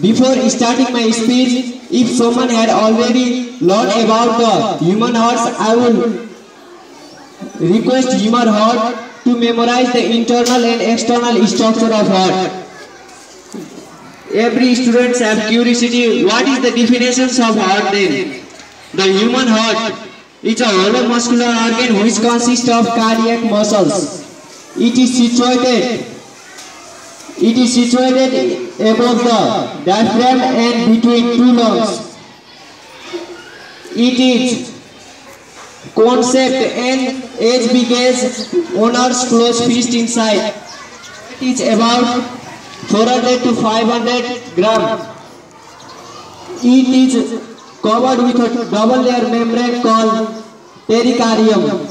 Before starting my speech, if someone had already learned about the human heart, I would request human heart to memorize the internal and external structure of heart. Every student have curiosity. What is the definitions of heart then? The human heart is a hollow muscular organ which consists of cardiac muscles. It is situated above the diaphragm and between two lungs. It is concept and as big as owner's close fist inside. It is about 400 to 500 gram. It is covered with a double layer membrane called pericardium.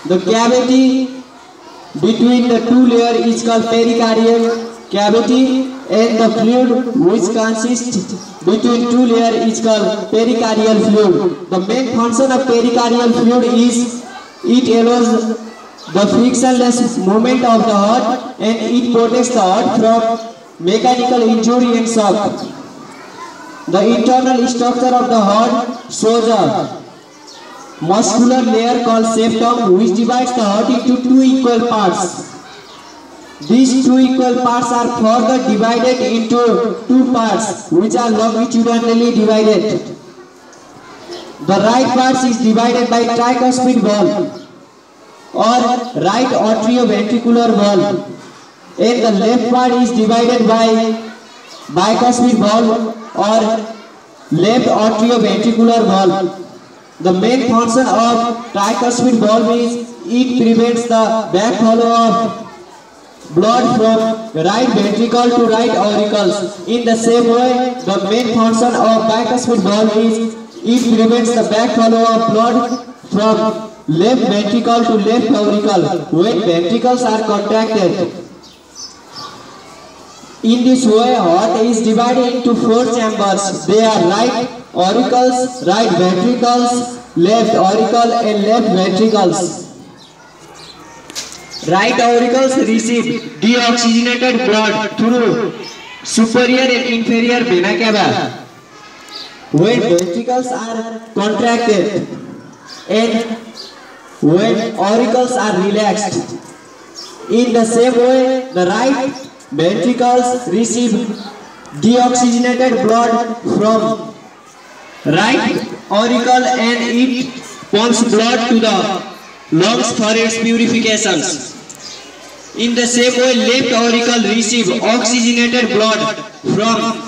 The cavity between the two layers is called pericardial cavity, and the fluid which consists between two layers is called pericardial fluid. The main function of pericardial fluid is it allows the frictionless movement of the heart and it protects the heart from mechanical injury and shock. The internal structure of the heart shows a muscular layer called septum which divides the heart into two equal parts. These two equal parts are further divided into two parts which are longitudinally divided. The right part is divided by tricuspid valve or right atrioventricular valve, and the left part is divided by bicuspid valve or left atrioventricular valve. The main function of tricuspid valve is it prevents the backflow of blood from right ventricle to right auricles. In the same way, the main function of bicuspid valve is it prevents the backflow of blood from left ventricle to left auricle when ventricles are contracted. In this way, heart is divided into four chambers. They are right auricles, right ventricles, left auricle and left ventricles. Right auricles receive deoxygenated blood through superior and inferior vena cava when ventricles are contracted and when auricles are relaxed. In the same way, the right ventricles receive deoxygenated blood from right auricle and it pumps blood to the lungs for its purifications. In the same way, left auricle receives oxygenated blood from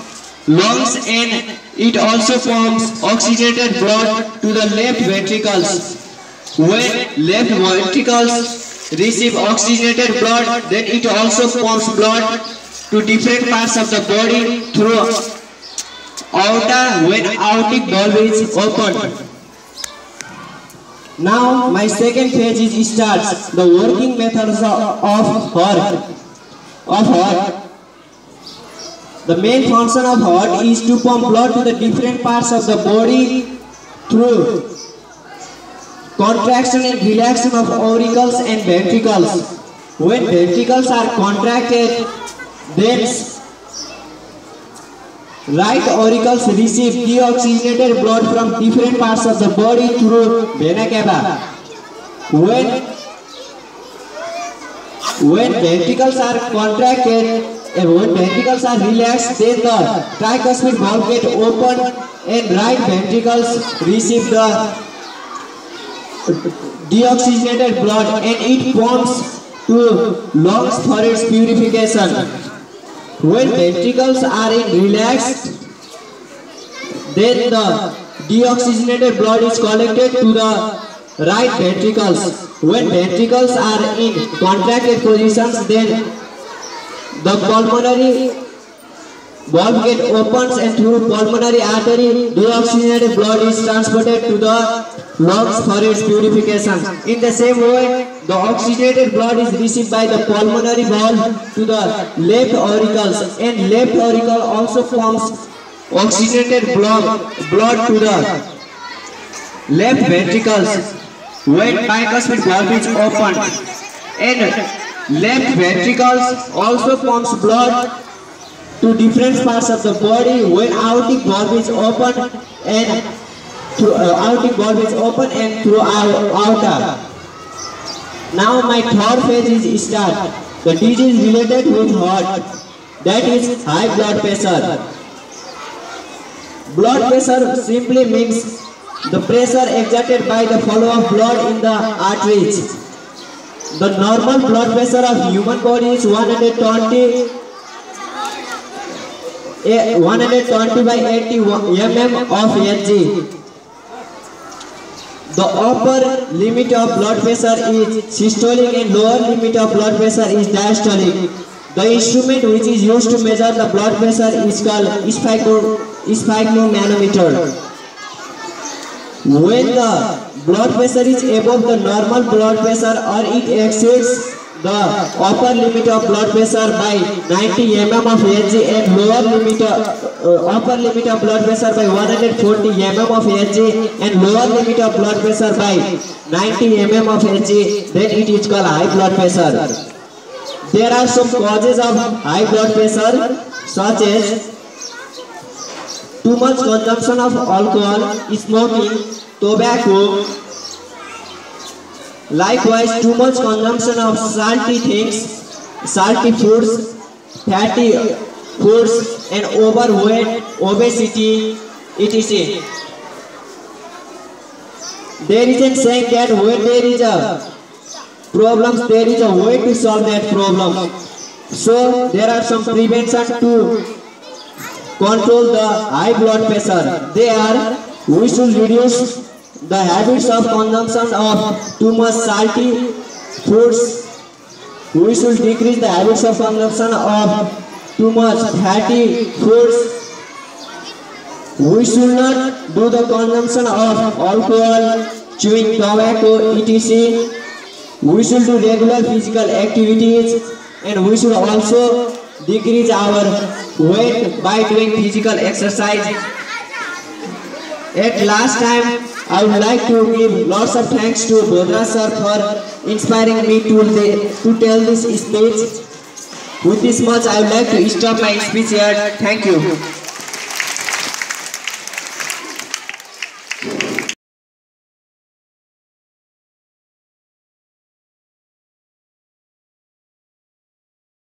lungs and it also pumps oxygenated blood to the left ventricles. When left ventricles receive oxygenated blood, then it also pumps blood to different parts of the body through aorta when aortic valve is opened. Now my second phase is starts the working methods of heart. The main function of heart is to pump blood to the different parts of the body through contraction and relaxation of auricles and ventricles. When ventricles are contracted, then right auricles receive deoxygenated blood from different parts of the body through vena cava. When ventricles are contracted and when ventricles are relaxed, then the tricuspid valve gets open and right ventricles receive the deoxygenated blood and it pumps to lungs for its purification. When ventricles are relaxed, then the deoxygenated blood is collected to the right ventricles. When ventricles are in contracted positions, then the pulmonary valve gets opens and through pulmonary artery, deoxygenated blood is transported to the lungs for its purification. In the same way, the oxygenated blood is received by the pulmonary valve to the left auricles and left auricle also pumps oxygenated blood to the left ventricles when bicuspid valve is opened and left ventricles also pumps blood to different parts of the body when aortic valve is open and throughout aorta. Now my third phase is start. The disease related with heart, that is high blood pressure. Blood pressure simply means the pressure exerted by the flow of blood in the arteries. The normal blood pressure of human body is 120 by 80 mm of Hg. The upper limit of blood pressure is systolic and lower limit of blood pressure is diastolic. The instrument which is used to measure the blood pressure is called sphygmomanometer. When the blood pressure is above the normal blood pressure or it exceeds the upper limit of blood pressure by 90 mm of Hg and upper limit of blood pressure by 140 mm of Hg and lower limit of blood pressure by 90 mm of Hg, then it is called high blood pressure. There are some causes of high blood pressure such as too much consumption of alcohol, smoking, tobacco. Likewise, too much consumption of salty things, salty foods, fatty foods, and overweight, obesity, etc. There is a saying that when there is a problem, there is a way to solve that problem. So there are some prevention to control the high blood pressure. They are: we should reduce the habits of consumption of too much salty foods. We should decrease the habits of consumption of too much fatty foods. We should not do the consumption of alcohol, chewing tobacco, etc. We should do regular physical activities, and we should also decrease our weight by doing physical exercise. At last time, I would like to give lots of thanks to Bodra sir for inspiring me to tell this speech. With this much, I would like to stop my speech here. Thank you.